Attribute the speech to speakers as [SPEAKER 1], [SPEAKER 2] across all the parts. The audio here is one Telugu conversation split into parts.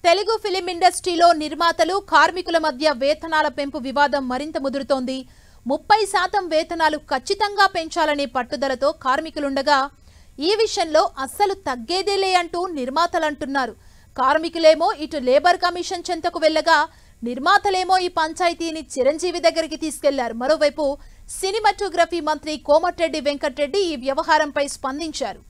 [SPEAKER 1] తెలుగు ఫిలిం ఇండస్ట్రీలో నిర్మాతలు కార్మికుల మధ్య వేతనాల పెంపు వివాదం మరింత ముదురుతోంది. 30% వేతనాలు ఖచ్చితంగా పెంచాలనే పట్టుదలతో కార్మికులుండగా ఈ విషయంలో అస్సలు తగ్గేదేలే అంటూ నిర్మాతలు అంటున్నారు. కార్మికులేమో ఇటు లేబర్ కమిషన్ చెంతకు వెళ్ళగా నిర్మాతలేమో ఈ పంచాయతీని చిరంజీవి దగ్గరికి తీసుకెళ్లారు. మరోవైపు సినిమాటోగ్రఫీ మంత్రి కోమటిరెడ్డి వెంకటరెడ్డి ఈ వ్యవహారంపై స్పందించారు.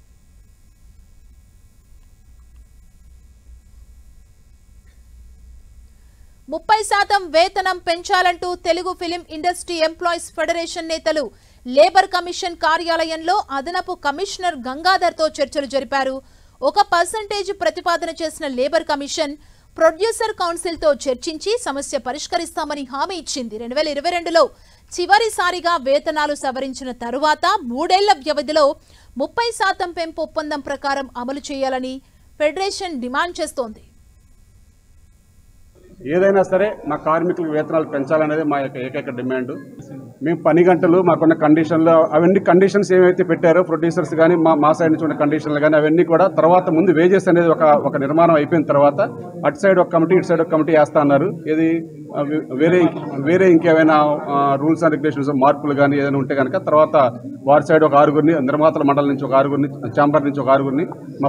[SPEAKER 1] "30% వేతనం పెంచాలంటూ Telugu film industry employees federation నేతలు లేబర్ కమిషన్ కార్యాలయంలో అదనపు కమిషనర్ గంగాధర్తో చర్చలు జరిపారు. 1% ప్రతిపాదన చేసిన లేబర్ కమిషన్ ప్రొడ్యూసర్ కౌన్సిల్తో చర్చించి సమస్య పరిష్కరిస్తామని హామీ ఇచ్చింది. 2022లో చివరిసారిగా వేతనాలు సవరించిన తరువాత 3 ఏళ్ల వ్యవధిలో 30% పెంపు ఒప్పందం ప్రకారం అమలు చేయాలని ఫెడరేషన్ డిమాండ్ చేస్తోంది.
[SPEAKER 2] ఏదైనా సరే మా కార్మికులకు వేతనాలు పెంచాలనేది మా యొక్క ఏకైక డిమాండ్. మేము పని గంటలు మాకున్న కండిషన్లు అవన్నీ కండిషన్స్ ఏవైతే పెట్టారో ప్రొడ్యూసర్స్ కానీ మా సైడ్ నుంచి ఉన్న కండిషన్లు కానీ అవన్నీ కూడా తర్వాత ముందు వేజెస్ అనేది ఒక నిర్మాణం అయిపోయిన తర్వాత అటు సైడ్ ఒక కమిటీ ఇటు సైడ్ ఒక కమిటీ వేస్తా అన్నారు. ఇది వేరే ఇంకేమైనా రూల్స్ అండ్ రెగ్యులేషన్స్ మార్పులు కానీ ఏదైనా ఉంటే కనుక తర్వాత వారి సైడ్ ఒక 6గురిని, నిర్మాతల మండలి నుంచి ఒక 6గురిని, ఛాంబర్ నుంచి ఒక 6గురిని, మా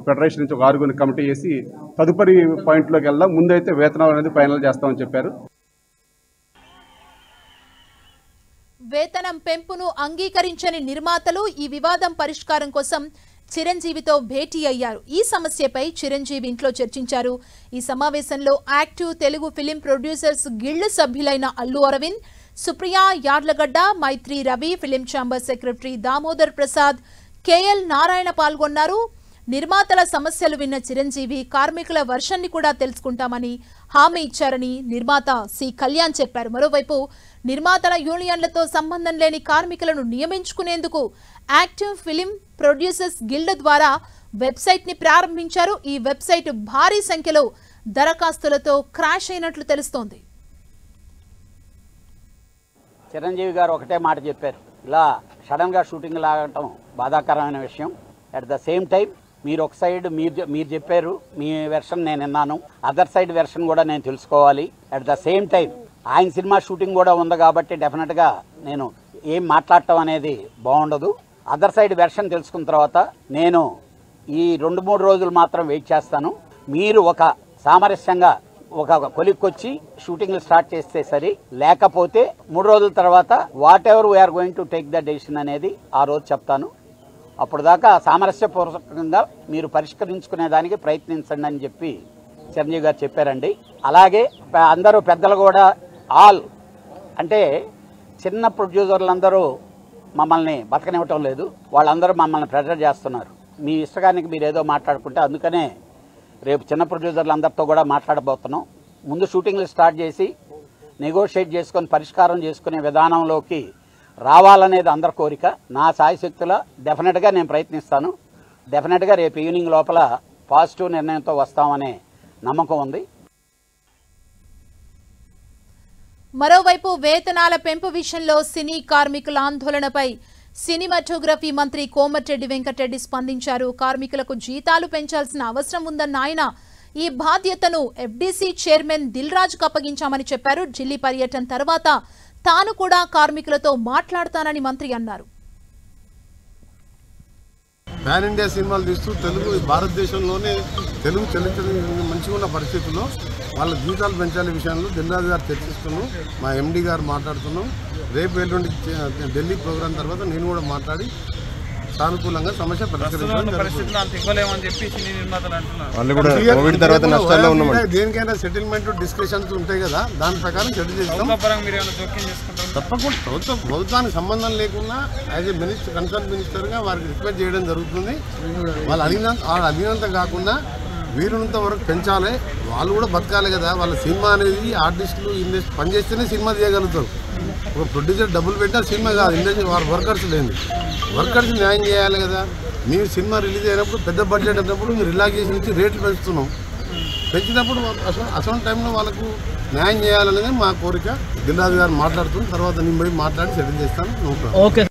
[SPEAKER 2] ఫెడరేషన్ నుంచి ఒక 6గురిని కమిటీ చేసి తదుపరి పాయింట్లోకి వెళ్దాం. ముందైతే వేతనాలు అనేది ఫైనల్ చేస్తామని చెప్పారు.
[SPEAKER 1] వేతనం పెంపును అంగీకరించని నిర్మాతలు ఈ వివాదం పరిష్కారం కోసం చిరంజీవితో భేటీ అయ్యారు. ఈ సమస్యపై చిరంజీవి ఇంట్లో చర్చించారు. ఈ సమావేశంలో active Telugu film producers guild సభ్యులైన Allu Aravind, Supriya Yarlagadda, Mythri Ravi, film chamber secretary Damodar Prasad, KL Narayana పాల్గొన్నారు. నిర్మాతల సమస్యలు విన్న చిరంజీవి కార్మికుల వర్షన్ని కూడా తెలుసుకుంటామని హామీ ఇచ్చారని నిర్మాత సి కళ్యాణ్ చెప్పారు. మరోవైపు నిర్మాతల యూనియన్లతో సంబంధం లేని కార్మికులను నియమించుకునేందుకు యాక్టివ్ ఫిలిం ప్రొడ్యూసర్స్ గిల్డ్ ద్వారా వెబ్సైట్ ని ప్రారంభించారు. ఈ వెబ్సైట్ భారీ సంఖ్యలో దరఖాస్తులతో క్రాష్ అయినట్లు తెలుస్తోంది.
[SPEAKER 3] చిరంజీవి గారు ఒకటే మాట చెప్పారు, ఇలా సడన్ గా షూటింగ్ లాగటం బాధాకరమైన విషయం. అట్ ద సేమ్ టైం మీరు ఒక సైడ్ మీరు చెప్పారు, మీ వెర్షన్ నేను విన్నాను, అదర్ సైడ్ వెర్షన్ కూడా నేను తెలుసుకోవాలి. అట్ ద సేమ్ టైం ఆయన సినిమా షూటింగ్ కూడా ఉంది కాబట్టి డెఫినెట్గా నేను ఏం మాట్లాడటం అనేది బాగుండదు. అదర్ సైడ్ వెర్షన్ తెలుసుకున్న తర్వాత నేను ఈ 2-3 రోజులు మాత్రం వెయిట్ చేస్తాను. మీరు ఒక సామరస్యంగా ఒక కొలిక్కొచ్చి షూటింగ్లు స్టార్ట్ చేస్తే సరి, లేకపోతే 3 రోజుల తర్వాత whatever we are going to take the decision అనేది ఆ రోజు చెప్తాను. అప్పుడు దాకా సామరస్యపూర్వకంగా మీరు పరిష్కరించుకునే దానికి ప్రయత్నించండి అని చెప్పి చిరంజీవి గారు చెప్పారండి. అలాగే అందరూ పెద్దలు కూడా అంటే చిన్న ప్రొడ్యూసర్లందరూ మమ్మల్ని బతకనివ్వటం లేదు, వాళ్ళందరూ మమ్మల్ని ప్రెజర్ చేస్తున్నారు. మీ ఇష్టకానికి మీరు ఏదో మాట్లాడుకుంటే అందుకనే రేపు చిన్న ప్రొడ్యూసర్లందరితో కూడా మాట్లాడబోతున్నాం. ముందు షూటింగ్లు స్టార్ట్ చేసి నెగోషియేట్ చేసుకొని పరిష్కారం చేసుకునే విధానంలోకి రావాలనేది అందరి కోరిక. నా సాయశక్తుల డెఫినెట్గా నేను ప్రయత్నిస్తాను. డెఫినెట్గా రేపు ఈవినింగ్ లోపల పాజిటివ్ నిర్ణయంతో వస్తామనే నమ్మకం ఉంది.
[SPEAKER 1] మరోవైపు వేతనాల పెంపు విషయంలో సినీ కార్మికుల ఆందోళనపై సినిమాటోగ్రఫీ మంత్రి కోమటిరెడ్డి వెంకటరెడ్డి స్పందించారు. కార్మికులకు జీతాలు పెంచాల్సిన అవసరం ఉందన్న ఆయన ఈ బాధ్యతను ఎఫ్డీసీ చైర్మన్ దిల్ రాజుకు అప్పగించామని చెప్పారు. ఢిల్లీ పర్యటన తర్వాత తాను కూడా కార్మికులతో మాట్లాడతానని మంత్రి అన్నారు.
[SPEAKER 4] పాన్ ఇండియా సినిమాలు తీస్తూ భారతదేశంలోనే తెలుగు చలించడం మంచిగా ఉన్న పరిస్థితుల్లో వాళ్ళ జీతాలు పెంచాలనే విషయంలో దిల్రాజు గారు చర్చిస్తున్నాం, మా ఎండీ గారు మాట్లాడుతున్నాం. రేపు ఎల్లుండి ఢిల్లీ ప్రోగ్రాం తర్వాత నేను కూడా మాట్లాడి సానుకూలంగా సమస్య దేనికైనా సెటిల్మెంట్ డిస్కషన్స్ ఉంటాయి కదా, దాని ప్రకారం సెటిల్ చేస్తాం. తప్పకుండా ప్రభుత్వానికి సంబంధం లేకుండా యాజ్ ఏ మినిస్టర్, కన్సర్న్ మినిస్టర్గా వారికి రిక్వెస్ట్ చేయడం జరుగుతుంది. వాళ్ళు అడిగినంత కాకుండా వీరునంత వరకు పెంచాలి, వాళ్ళు కూడా బతకాలి కదా. వాళ్ళ సినిమా అనేది ఆర్టిస్టులు ఇండస్ట్రీ పనిచేస్తేనే సినిమా తీయగలుగుతారు. ఒక ప్రొడ్యూసర్ డబ్బులు పెట్టినా సినిమా కాదు, ఇండస్ట్రీ వారు వర్కర్స్ లేని వర్కర్స్ న్యాయం చేయాలి కదా. మీరు సినిమా రిలీజ్ అయినప్పుడు పెద్ద బడ్జెట్ అయినప్పుడు మీరు రిలాక్సేషన్ ఇచ్చి రేట్లు పెంచుతున్నాం. పెంచినప్పుడు అసలు టైంలో వాళ్ళకు న్యాయం చేయాలనేది మా కోరిక. దిల్రాజు గారు మాట్లాడుతున్న తర్వాత నేను పోయి మాట్లాడి సెటిల్ చేస్తాను.